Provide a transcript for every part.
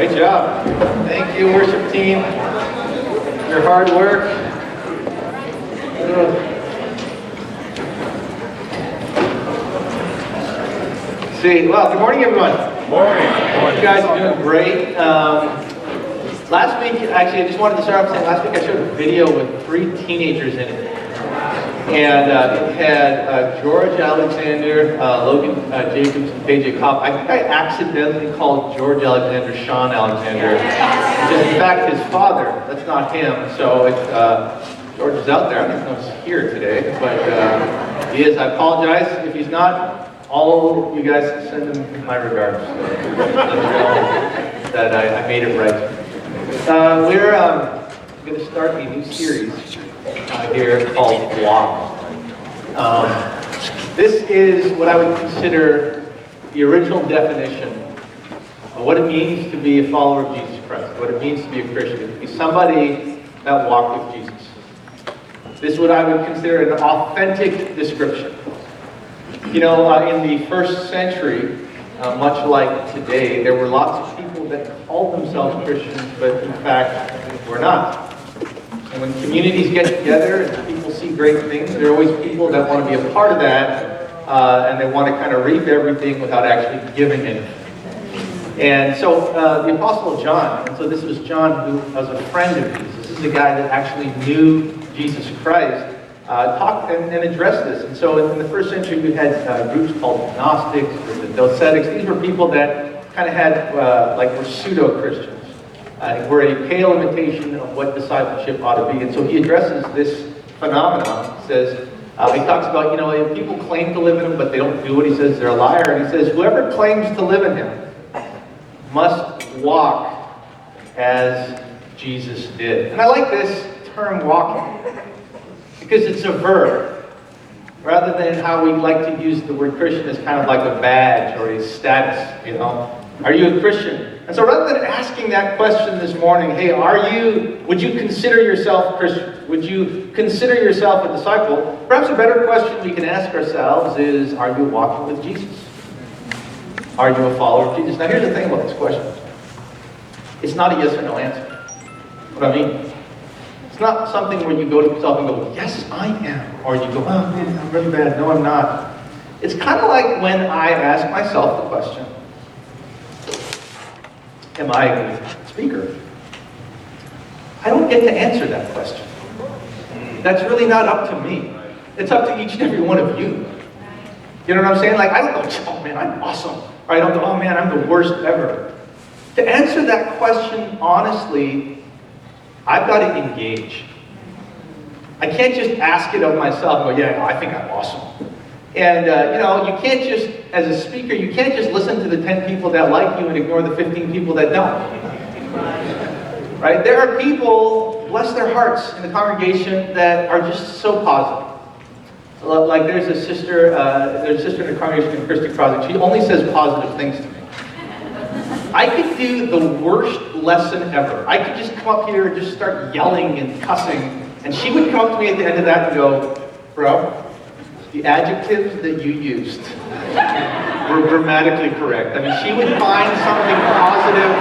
Great job. Thank you, worship team. Your hard work. See, well, good morning, everyone. Good morning. You guys are doing great. Last week, actually, I just wanted to start off saying, last week I showed a video with 3 teenagers in it. And it had George Alexander, Logan Jacobs, and PJ Kopp. I think I accidentally called George Alexander Sean Alexander, which is in fact his father. That's not him. So it's, George is out there. I don't even know if he's here today, but he is. I apologize if he's not. All you guys send him my regards. That I made it right. We're going to start a new series here called Walk. This is what I would consider the original definition of what it means to be a follower of Jesus Christ, what it means to be a Christian, to be somebody that walked with Jesus. This is what I would consider an authentic description. You know, in the first century, much like today, there were lots of people that called themselves Christians, but in fact were not. And when communities get together and people see great things, there are always people that want to be a part of that, and they want to kind of reap everything without actually giving anything. And so the Apostle John, and so this was John who was a friend of Jesus. This is a guy that actually knew Jesus Christ, talked and addressed this. And so in the first century, you had groups called Gnostics, or the Docetics. These were people that kind of had, were pseudo-Christians. Were a pale imitation of what discipleship ought to be. And so he addresses this phenomenon. He says, he talks about, you know, if people claim to live in him, but they don't do what he says, they're a liar. And he says, whoever claims to live in him must walk as Jesus did. And I like this term, walking, because it's a verb, rather than how we like to use the word Christian as kind of like a badge or a status, you know. Are you a Christian? And so rather than asking that question this morning, hey, would you consider yourself a Christian? Would you consider yourself a disciple? Perhaps a better question we can ask ourselves is, are you walking with Jesus? Are you a follower of Jesus? Now here's the thing about this question. It's not a yes or no answer. What I mean? It's not something where you go to yourself and go, yes, I am. Or you go, oh man, I'm really bad. No, I'm not. It's kind of like when I ask myself the question, am I a speaker? I don't get to answer that question. That's really not up to me. It's up to each and every one of you. You know what I'm saying? Like, I don't go, oh man, I'm awesome. Or I don't go, oh man, I'm the worst ever. To answer that question honestly, I've got to engage. I can't just ask it of myself and go, yeah, I think I'm awesome. And, you know, you can't just, as a speaker, you can't just listen to the 10 people that like you and ignore the 15 people that don't. Right? There are people, bless their hearts, in the congregation that are just so positive. Like there's a sister in the congregation in Christian Project. She only says positive things to me. I could do the worst lesson ever. I could just come up here and just start yelling and cussing, and she would come up to me at the end of that and go, bro, the adjectives that you used were grammatically correct. I mean, she would find something positive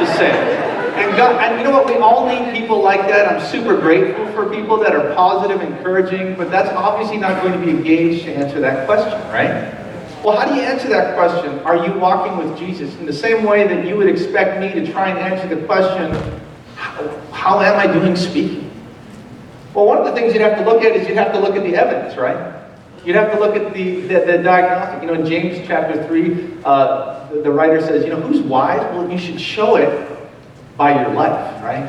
to say. And you know what? We all need people like that. I'm super grateful for people that are positive, encouraging, but that's obviously not going to be engaged to answer that question, right? Well, how do you answer that question? Are you walking with Jesus? In the same way that you would expect me to try and answer the question, how am I doing speaking? Well, one of the things you'd have to look at is you'd have to look at the evidence, right? You'd have to look at the diagnostic. You know, in James chapter 3, the writer says, you know, who's wise? Well, you should show it by your life, right?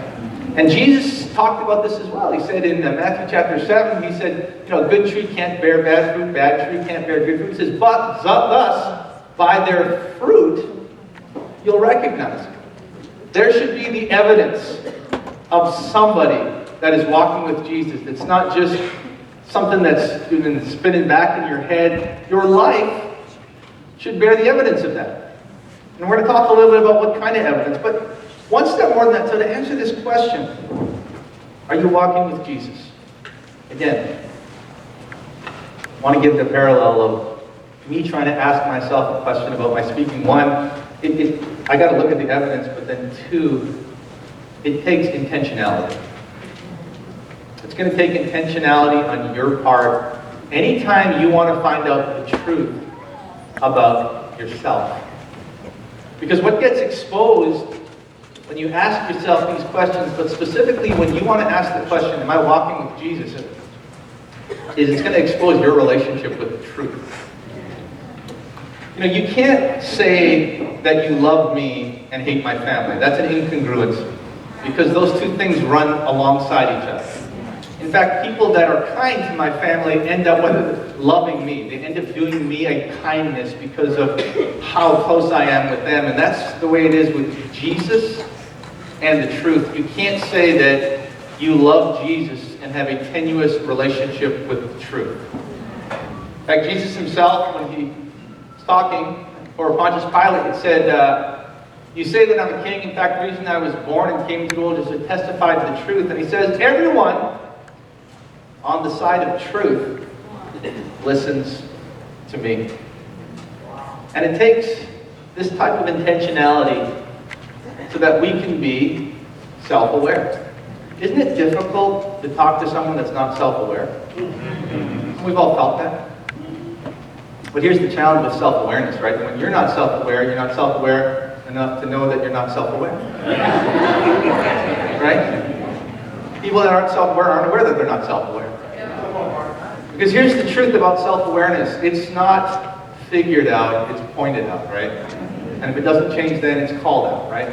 And Jesus talked about this as well. He said in Matthew chapter 7, he said, you know, a good tree can't bear bad fruit, bad tree can't bear good fruit. He says, but thus, by their fruit, you'll recognize it. There should be the evidence of somebody that is walking with Jesus. It's not just something that's spinning back in your head. Your life should bear the evidence of that. And we're going to talk a little bit about what kind of evidence, but one step more than that. So to answer this question, are you walking with Jesus? Again, I want to give the parallel of me trying to ask myself a question about my speaking. One, I got to look at the evidence, but then two, it takes intentionality. It's going to take intentionality on your part. Anytime you want to find out the truth about yourself. Because what gets exposed when you ask yourself these questions, but specifically when you want to ask the question, am I walking with Jesus? Is it's going to expose your relationship with the truth. You know, you can't say that you love me and hate my family. That's an incongruence. Because those two things run alongside each other. In fact, people that are kind to my family end up loving me. They end up doing me a kindness because of how close I am with them. And that's the way it is with Jesus and the truth. You can't say that you love Jesus and have a tenuous relationship with the truth. In fact, Jesus himself, when he was talking for Pontius Pilate, it said, you say that I'm a king. In fact, the reason I was born and came to the world is to testify to the truth. And he says, everyone on the side of truth listens to me. And it takes this type of intentionality so that we can be self-aware. Isn't it difficult to talk to someone that's not self-aware? We've all felt that. But here's the challenge with self-awareness, right? When you're not self-aware enough to know that you're not self-aware. Right? People that aren't self-aware aren't aware that they're not self-aware. Because here's the truth about self-awareness. It's not figured out, it's pointed out, right? And if it doesn't change, then it's called out, right?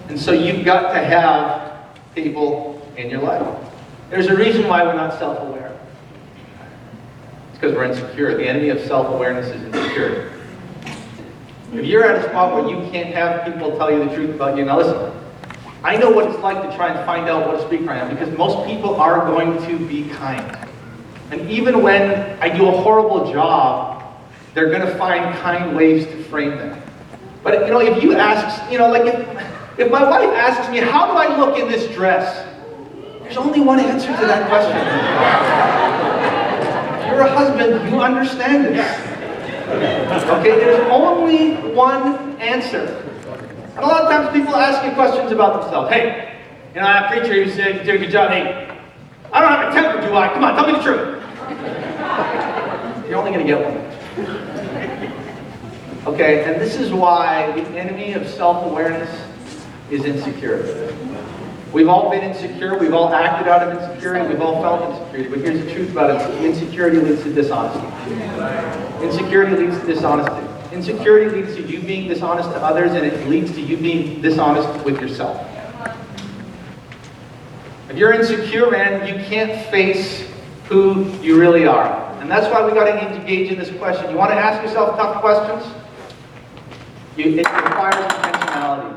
And so you've got to have people in your life. There's a reason why we're not self-aware. It's because we're insecure. The enemy of self-awareness is insecurity. If you're at a spot where you can't have people tell you the truth about you, now listen, I know what it's like to try and find out what a speaker I am, because most people are going to be kind. And even when I do a horrible job, they're going to find kind ways to frame them. But you know, if you ask, you know, like if my wife asks me, how do I look in this dress? There's only one answer to that question. If you're a husband, you understand this. Okay, there's only one answer. And a lot of times people ask you questions about themselves. Hey, you know, that preacher, you said you did a good job. Hey, I don't have a temper, do I? Come on, tell me the truth. You're only going to get one. Okay, and this is why the enemy of self-awareness is insecurity. We've all been insecure. We've all acted out of insecurity. We've all felt insecurity. But here's the truth about it. Insecurity leads to dishonesty. Insecurity leads to dishonesty. Insecurity leads to you being dishonest to others, and it leads to you being dishonest with yourself. If you're insecure, man, you can't face who you really are. And that's why we got to engage in this question. You want to ask yourself tough questions? It requires intentionality.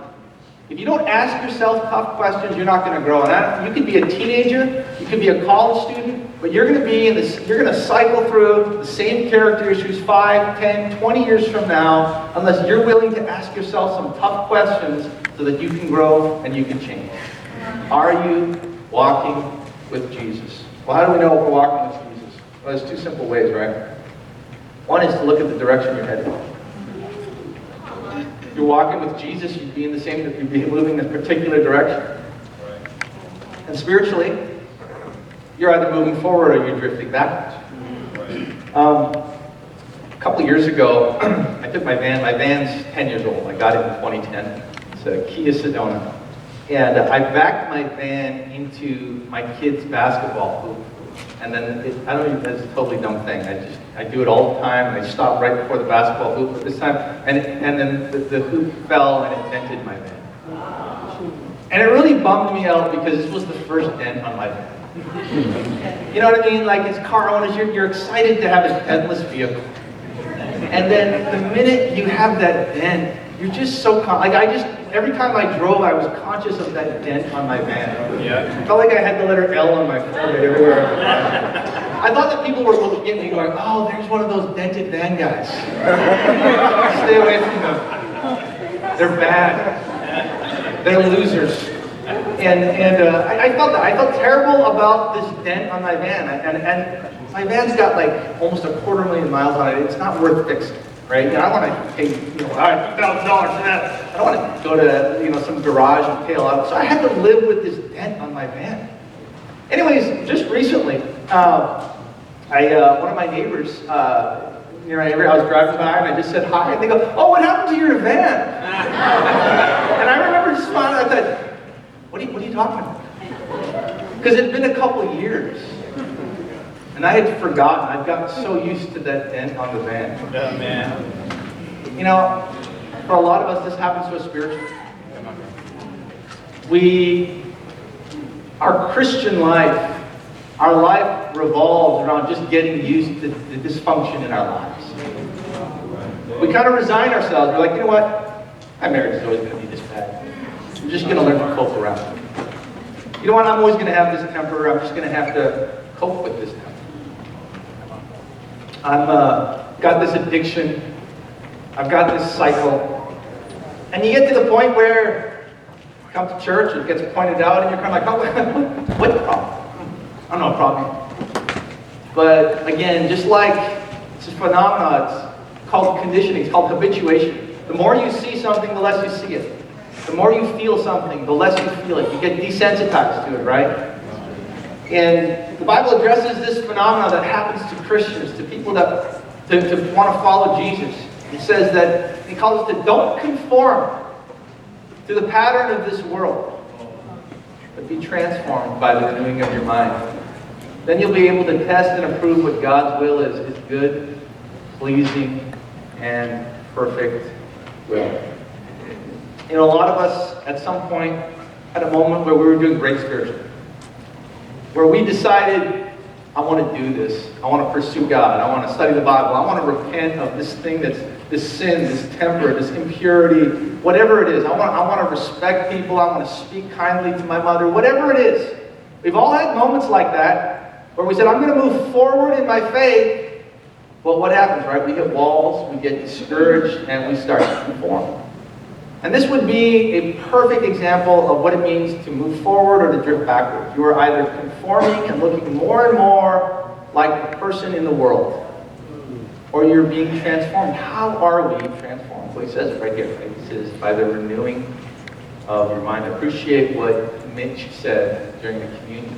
If you don't ask yourself tough questions, you're not going to grow. And you could be a teenager, you could be a college student, but you're going to be you're going to cycle through the same character issues 5, 10, 20 years from now, unless you're willing to ask yourself some tough questions so that you can grow and you can change. Are you walking with Jesus? Well, how do we know if we're walking with Jesus? Well, there's two simple ways, right? One is to look at the direction you're headed. If you're walking with Jesus, you'd be moving in a particular direction. And spiritually, you're either moving forward or you're drifting backwards. A couple years ago, I took my van. My van's 10 years old. I got it in 2010. It's a Kia Sedona. And I backed my van into my kid's basketball hoop. And then, that's a totally dumb thing. I do it all the time. I stop right before the basketball hoop at this time. And then the hoop fell and it dented my van. And it really bummed me out because this was the first dent on my van. You know what I mean? Like, as car owners, you're excited to have a dentless vehicle. And then the minute you have that dent, you're just so, every time I drove, I was conscious of that dent on my van. Yeah. It felt like I had the letter L on my forehead everywhere. I thought that people were looking at me going, oh, there's one of those dented van guys. Stay away from them. They're bad. They're losers. And I felt that. I felt terrible about this dent on my van. And my van's got like almost 250,000 miles on it. It's not worth fixing. right? I don't want to pay, $2,000 for that. I don't want to go to, some garage and pay a lot. So I had to live with this dent on my van. Anyways, just recently, one of my neighbors, I was driving by and I just said hi, and they go, "Oh, what happened to your van?" And I remember just smiling. I thought, what are you talking about? Because it had been a couple of years. And I had forgotten. I'd gotten so used to that dent on the van. Oh, man. For a lot of us, this happens to us spiritually. Our Christian life, our life revolves around just getting used to the dysfunction in our lives. We kind of resign ourselves. We're like, you know what? My marriage is always going to be this bad. I'm just going to learn to cope around it. You know what? I'm always going to have this temper. I'm just going to have to cope with this temper. I've got this addiction. I've got this cycle. And you get to the point where you come to church, it gets pointed out, and you're kind of like, oh, what's the problem? I don't know a problem. But again, just like it's a phenomenon, it's called conditioning, it's called habituation. The more you see something, the less you see it. The more you feel something, the less you feel it. You get desensitized to it, right? And the Bible addresses this phenomenon that happens to Christians, to people that to want to follow Jesus. It says that he calls us to don't conform to the pattern of this world, but be transformed by the renewing of your mind. Then you'll be able to test and approve what God's will is good, pleasing, and perfect will. A lot of us at some point had a moment where we were doing great spiritually, where we decided, I want to do this. I want to pursue God. I want to study the Bible. I want to repent of this thing this sin, this temper, this impurity, whatever it is. I want to respect people. I want to speak kindly to my mother, whatever it is. We've all had moments like that where we said, I'm going to move forward in my faith. Well, what happens, right? We hit walls, we get discouraged, and we start to conform. And this would be a perfect example of what it means to move forward or to drift backward. You are either conforming and looking more and more like the person in the world, or you're being transformed. How are we transformed? Well, he says it right here. Right? He says, by the renewing of your mind. Appreciate what Mitch said during the communion.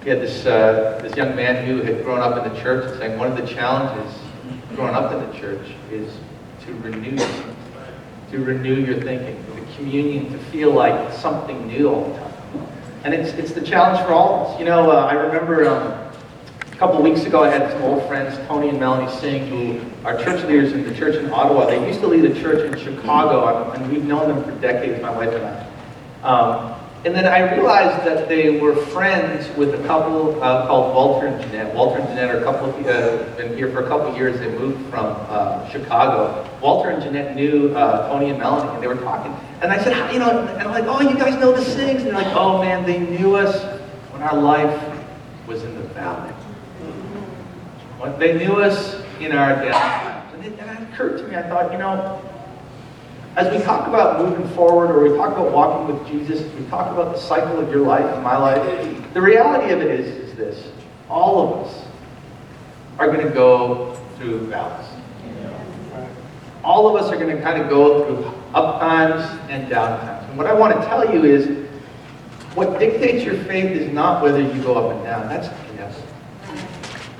He had this young man who had grown up in the church, saying one of the challenges growing up in the church is to renew yourself. To renew your thinking, the communion, to feel like something new all the time. And it's the challenge for all of us. I remember a couple of weeks ago I had some old friends, Tony and Melanie Singh, who are church leaders in the church in Ottawa. They used to lead a church in Chicago, and we've known them for decades, my wife and I. And then I realized that they were friends with a couple called Walter and Jeanette. Walter and Jeanette are a couple been here for a couple of years. They moved from Chicago. Walter and Jeanette knew Tony and Melanie, and they were talking. And I said, and I'm like, oh, you guys know the Sings? And they're like, oh man, they knew us when our life was in the valley. When they knew us in our down times. And it occurred to me, I thought, as we talk about moving forward, or we talk about walking with Jesus, we talk about the cycle of your life and my life, the reality of it is this. All of us are going to go through valleys. All of us are going to kind of go through up times and down times. And what I want to tell you is, what dictates your faith is not whether you go up and down. That's yes.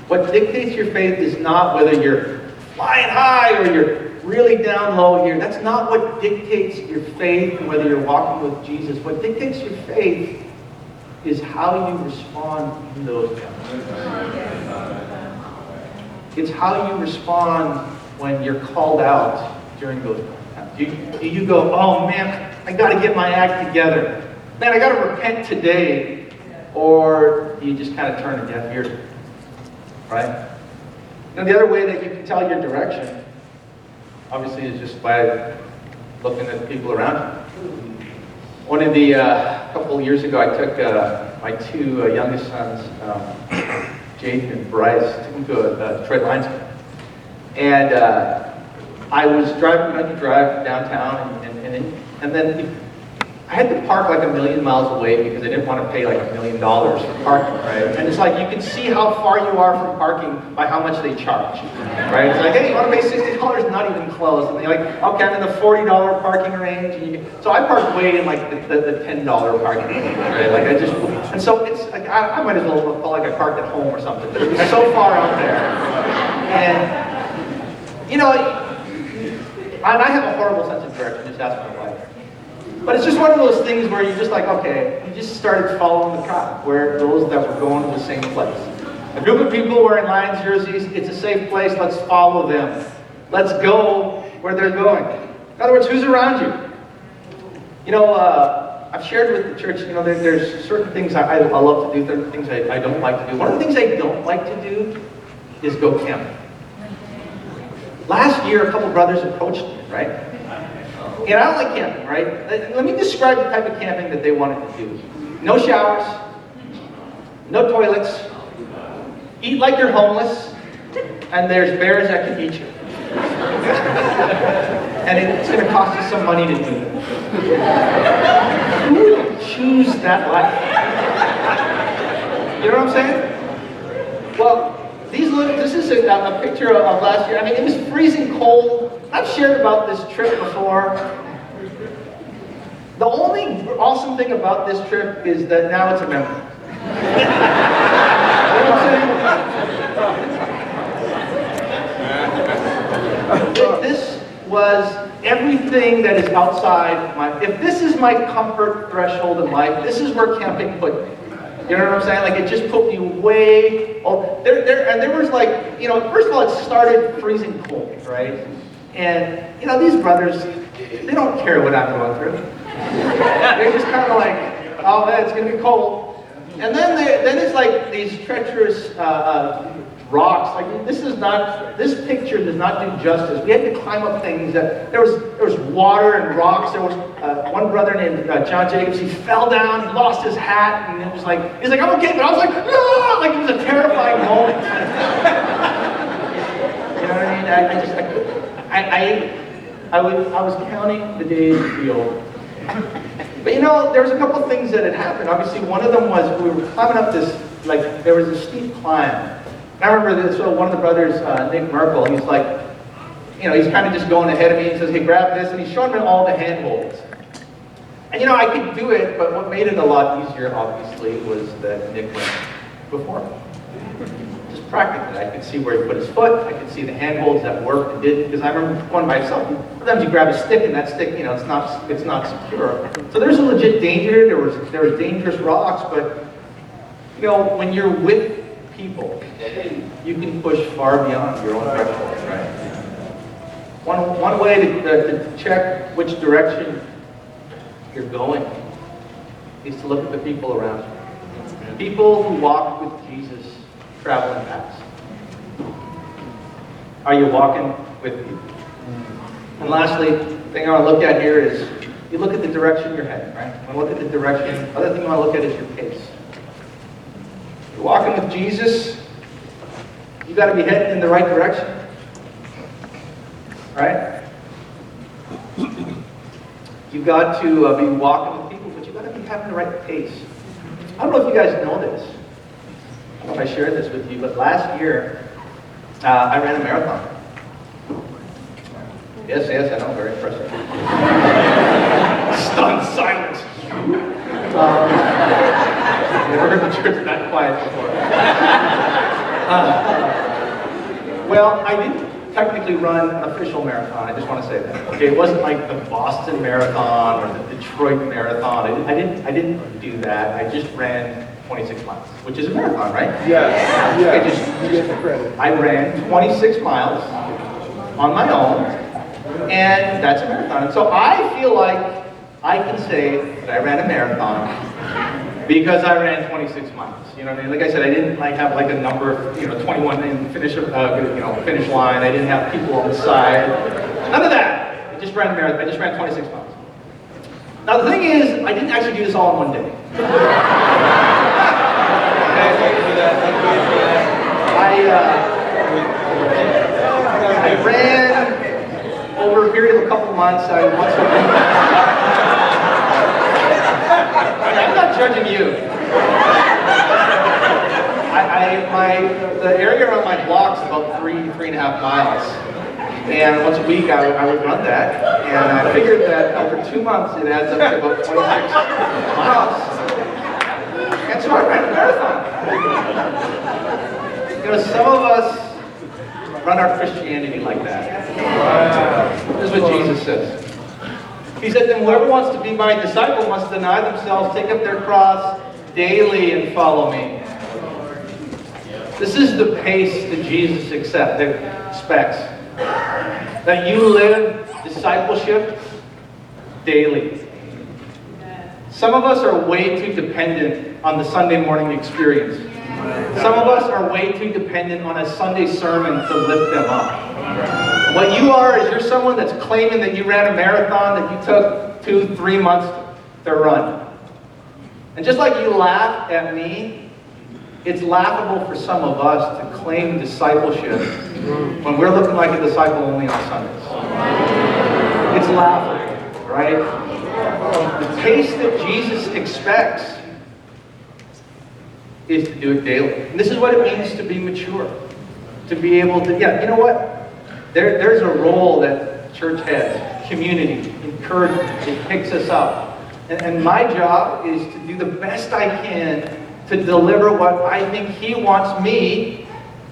What dictates your faith is not whether you're flying high or you're really down low here. That's not what dictates your faith and whether you're walking with Jesus. What dictates your faith is how you respond in those times. It's how you respond when you're called out during those times. Do you go, oh man, I got to get my act together. Man, I got to repent today. Or do you just kind of turn a deaf ear to it? Right? The other way that you can tell your direction, obviously, is just by looking at the people around you. One of the, a couple of years ago, I took my two youngest sons, Jaden and Bryce, took them to a Detroit Lions game. And I was driving, I had to drive downtown, and then I had to park like 1,000,000 miles away because I didn't want to pay like $1 million for parking, right? And it's like you can see how far you are from parking by how much they charge, right? It's like, hey, you want to pay $60? Not even close. And they're like, okay, I'm in the $40 parking range. So I parked way in like the $10 parking range, right? Like and so it's like I might as well feel like I parked at home or something. But it was so far out there, and and I have a horrible sense of direction. Just ask my wife. But it's just one of those things where you're just like, okay, you just started following the crowd, where those that were going to the same place. A group of people wearing Lions jerseys, it's a safe place, let's follow them. Let's go where they're going. In other words, who's around you? I've shared with the church, there's certain things I love to do, certain things I don't like to do. One of the things I don't like to do is go camping. Last year, a couple brothers approached me, right? And I don't like camping, right? Let me describe the type of camping that they wanted to do. No showers, no toilets, eat like you're homeless, and there's bears that can eat you. And it's going to cost you some money to do that. Who would choose that life? You know what I'm saying? Well, this is a picture of last year. I mean, it was freezing cold. I've shared about this trip before. The only awesome thing about this trip is that now it's a memory. You know what I'm saying? This was everything that is outside if this is my comfort threshold in life, this is where camping put me. You know what I'm saying? Like it just put me way. And there was like, first of all, it started freezing cold, right? And these brothers, they don't care what I'm going through. They're just kind of like, oh man, it's gonna be cold. And then it's like these treacherous rocks. Like this picture does not do justice. We had to climb up things that there was water and rocks. There was one brother named John Jacobs. He fell down, he lost his hat, and it was like he's like, I'm okay, but I was like, no! Like it was a terrifying moment. You know what I mean? I was counting the days to be over. But there was a couple of things that had happened. Obviously, one of them was we were climbing up this, there was a steep climb. And I remember this, so one of the brothers, Nick Merkel, he's like, he's kind of just going ahead of me and says, hey, grab this, and he's showing me all the handholds. And I could do it, but what made it a lot easier, obviously, was that Nick went before me. Just practically, I could see where he put his foot, I could see the handholds that worked and didn't, because I remember going by myself, sometimes you grab a stick and that stick, it's not secure. So there's a legit danger, there was dangerous rocks, but when you're with people, you can push far beyond your own threshold, right? One way to check which direction you're going is to look at the people around you. People who walk with Jesus traveling fast. Are you walking with people? And lastly, the thing I want to look at here is you look at the direction you're heading, right? You want to look at the direction. The other thing you want to look at is your pace. You're walking with Jesus, you got to be heading in the right direction, right? You've got to be walking with people, but you've got to be having the right pace. I don't know if you guys know this. I don't know if I shared this with you, but last year I ran a marathon. Yes, I know, very impressive. Stunned silence. Never heard the church that quiet before. Well, I didn't technically run an official marathon. I just want to say that. Okay, it wasn't like the Boston Marathon or the Detroit Marathon. I didn't do that. I just ran 26 miles, which is a marathon, right? Yes. You get the credit. I ran 26 miles on my own, and that's a marathon. And so I feel like I can say that I ran a marathon because I ran 26 miles. You know what I mean? Like I said, I didn't have a number, 21 in finish line. I didn't have people on the side. None of that. I just ran a marathon. I just ran 26 miles. Now the thing is, I didn't actually do this all in one day. I ran over a period of a couple months. I'm not judging you. The area around my block is about 3.5 miles. And once a week I would run that. And I figured that over 2 months it adds up to about 26 miles. And so I ran a marathon. You know, some of us run our Christianity like that. This is what Jesus says. He said, then whoever wants to be my disciple must deny themselves, take up their cross daily and follow me. This is the pace that Jesus expects. That you live discipleship daily. Some of us are way too dependent on the Sunday morning experience. Some of us are way too dependent on a Sunday sermon to lift them up. What you are is you're someone that's claiming that you ran a marathon that you took 2-3 months to run. And just like you laugh at me, it's laughable for some of us to claim discipleship when we're looking like a disciple only on Sundays. It's laughable, right? The pace that Jesus expects is to do it daily. And this is what it means to be mature. To be able to, you know what? There's a role that church has. Community, encouragement, it picks us up. And my job is to do the best I can to deliver what I think He wants me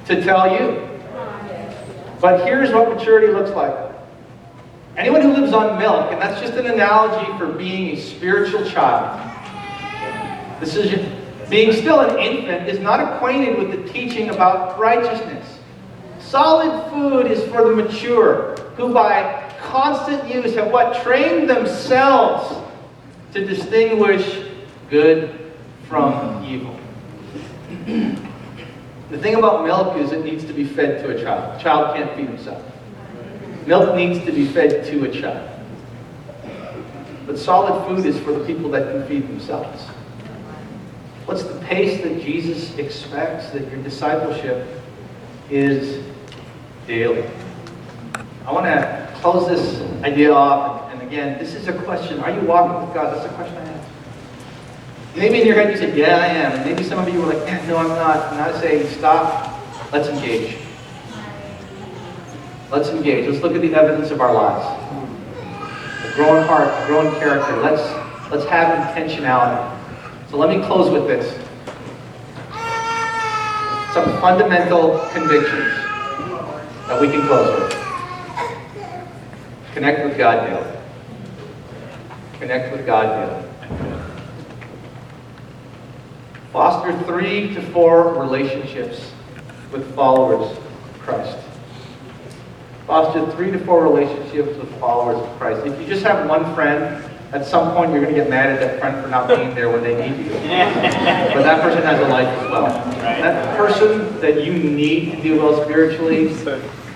to tell you. But here's what maturity looks like. Anyone who lives on milk, and that's just an analogy for being a spiritual child. This is being still an infant is not acquainted with the teaching about righteousness. Solid food is for the mature, who by constant use have what? Trained themselves to distinguish good from evil. The thing about milk is it needs to be fed to a child. A child can't feed himself. Milk needs to be fed to a child. But solid food is for the people that can feed themselves. What's the pace that Jesus expects that your discipleship is daily? I want to close this idea off. And again, this is a question. Are you walking with God? That's a question I ask. Maybe in your head you say, yeah, I am. And maybe some of you were like, no, I'm not. And I say, stop. Let's engage. Let's engage. Let's look at the evidence of our lives. A growing heart, a growing character. Let's have intentionality. So let me close with this. Some fundamental convictions that we can close with. Connect with God daily. Connect with God daily. Foster 3 to 4 relationships with followers of Christ. Foster 3 to 4 relationships with followers of Christ. If you just have one friend, at some point you're going to get mad at that friend for not being there when they need you. But that person has a life as well. That person that you need to do well spiritually,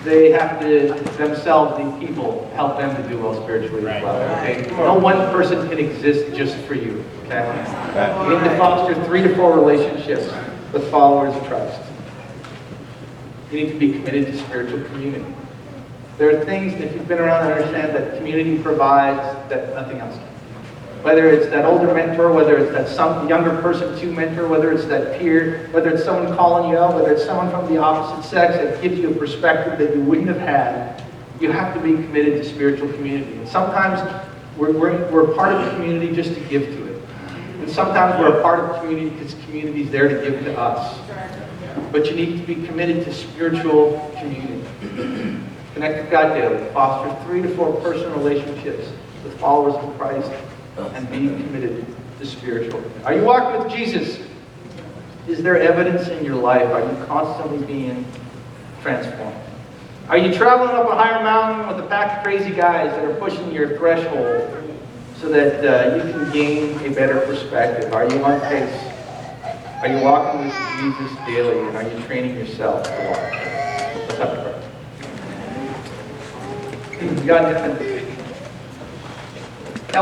they have to themselves, the people, help them to do well spiritually as well. Okay? No one person can exist just for you. Okay? You need to foster 3 to 4 relationships with followers of Christ. You need to be committed to spiritual community. There are things, if you've been around and understand, that community provides that nothing else can. Whether it's that older mentor, whether it's that some younger person to mentor, whether it's that peer, whether it's someone calling you out, whether it's someone from the opposite sex that gives you a perspective that you wouldn't have had, you have to be committed to spiritual community. And sometimes we're part of the community just to give to it. And sometimes we're a part of the community because the community is there to give to us. But you need to be committed to spiritual community. Connect with God daily. Foster 3 to 4 personal relationships with followers of Christ and be committed to spiritual. Are you walking with Jesus? Is there evidence in your life? Are you constantly being transformed? Are you traveling up a higher mountain with a pack of crazy guys that are pushing your threshold so that you can gain a better perspective? Are you on pace? Are you walking with Jesus daily? And are you training yourself to walk? Let's have a prayer. God,